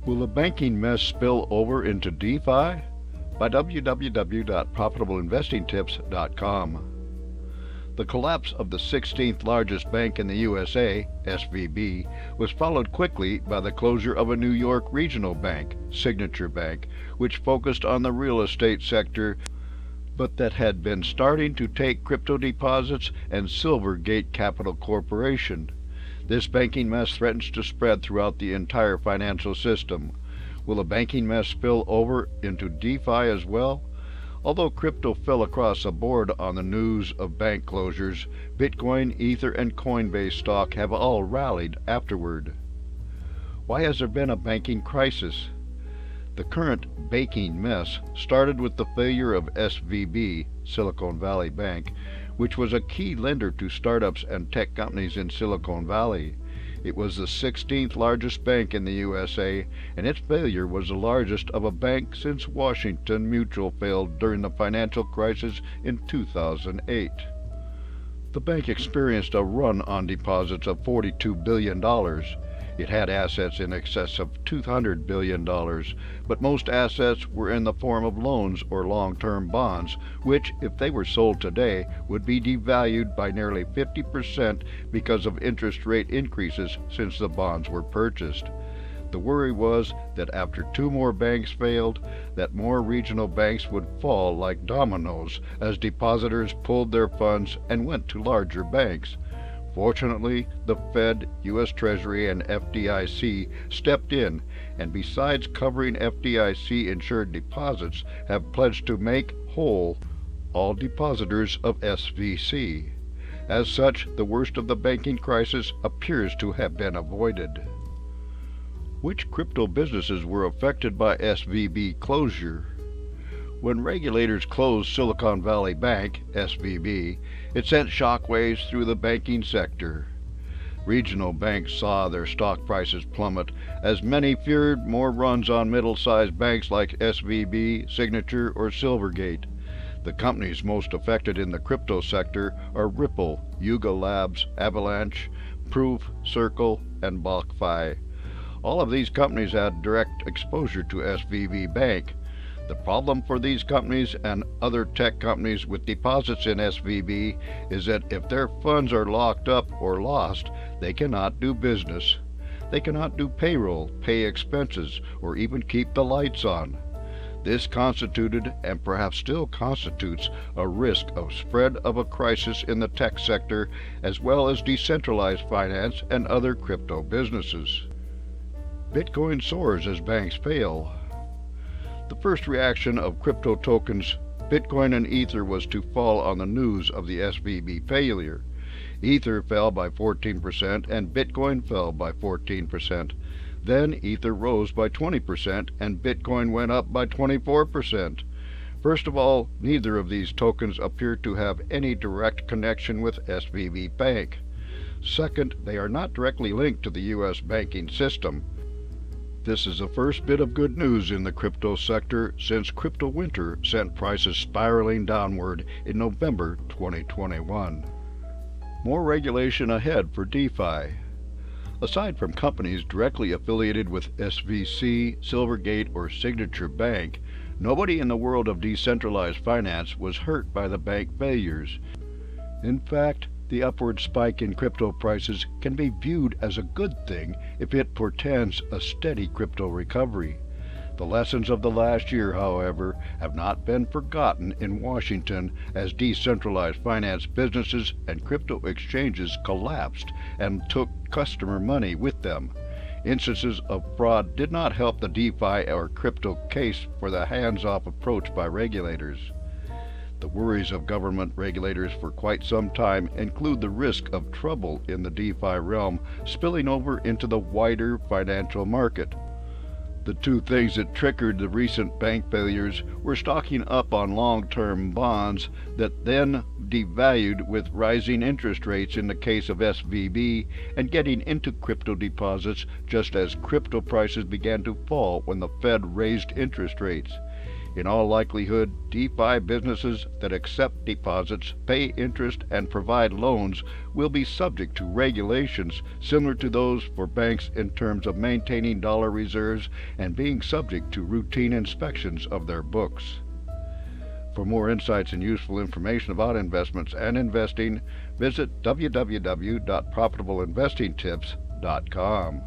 Will the banking mess spill over into DeFi? By www.profitableinvestingtips.com. The collapse of the 16th largest bank in the USA, SVB, was followed quickly by the closure of a New York regional bank, Signature Bank, which focused on the real estate sector, but that had been starting to take crypto deposits, and Silvergate Capital Corporation. This banking mess threatens to spread throughout the entire financial system. Will the banking mess spill over into DeFi as well? Although crypto fell across the board on the news of bank closures, Bitcoin, Ether, and Coinbase stock have all rallied afterward. Why has there been a banking crisis? The current banking mess started with the failure of SVB, Silicon Valley Bank, which was a key lender to startups and tech companies in Silicon Valley. It was the 16th largest bank in the USA, and its failure was the largest of a bank since Washington Mutual failed during the financial crisis in 2008. The bank experienced a run on deposits of $42 billion. It had assets in excess of $200 billion, but most assets were in the form of loans or long-term bonds, which, if they were sold today, would be devalued by nearly 50% because of interest rate increases since the bonds were purchased. The worry was that after two more banks failed, that more regional banks would fall like dominos as depositors pulled their funds and went to larger banks. Fortunately, the Fed, U.S. Treasury, and FDIC stepped in, and besides covering FDIC-insured deposits, have pledged to make whole all depositors of SVC. As such, the worst of the banking crisis appears to have been avoided. Which crypto businesses were affected by SVB closure? When regulators closed Silicon Valley Bank, SVB, it sent shockwaves through the banking sector. Regional banks saw their stock prices plummet, as many feared more runs on middle-sized banks like SVB, Signature, or Silvergate. The companies most affected in the crypto sector are Ripple, Yuga Labs, Avalanche, Proof, Circle, and BlockFi. All of these companies had direct exposure to SVB Bank. The problem for these companies and other tech companies with deposits in SVB is that if their funds are locked up or lost, they cannot do business. They cannot do payroll, pay expenses, or even keep the lights on. This constituted, and perhaps still constitutes, a risk of spread of a crisis in the tech sector, as well as decentralized finance and other crypto businesses. Bitcoin soars as banks fail. The first reaction of crypto tokens, Bitcoin and Ether, was to fall on the news of the SVB failure. Ether fell by 14% and Bitcoin fell by 14%. Then Ether rose by 20% and Bitcoin went up by 24%. First of all, neither of these tokens appear to have any direct connection with SVB Bank. Second, they are not directly linked to the U.S. banking system. This is the first bit of good news in the crypto sector since crypto winter sent prices spiraling downward in November 2021. More regulation ahead for DeFi. Aside from companies directly affiliated with SVC, Silvergate, or Signature Bank, nobody in the world of decentralized finance was hurt by the bank failures. In fact, the upward spike in crypto prices can be viewed as a good thing if it portends a steady crypto recovery. The lessons of the last year, however, have not been forgotten in Washington as decentralized finance businesses and crypto exchanges collapsed and took customer money with them. Instances of fraud did not help the DeFi or crypto case for the hands-off approach by regulators. The worries of government regulators for quite some time include the risk of trouble in the DeFi realm spilling over into the wider financial market. The two things that triggered the recent bank failures were stocking up on long-term bonds that then devalued with rising interest rates in the case of SVB, and getting into crypto deposits just as crypto prices began to fall when the Fed raised interest rates. In all likelihood, DeFi businesses that accept deposits, pay interest, and provide loans will be subject to regulations similar to those for banks in terms of maintaining dollar reserves and being subject to routine inspections of their books. For more insights and useful information about investments and investing, visit www.profitableinvestingtips.com.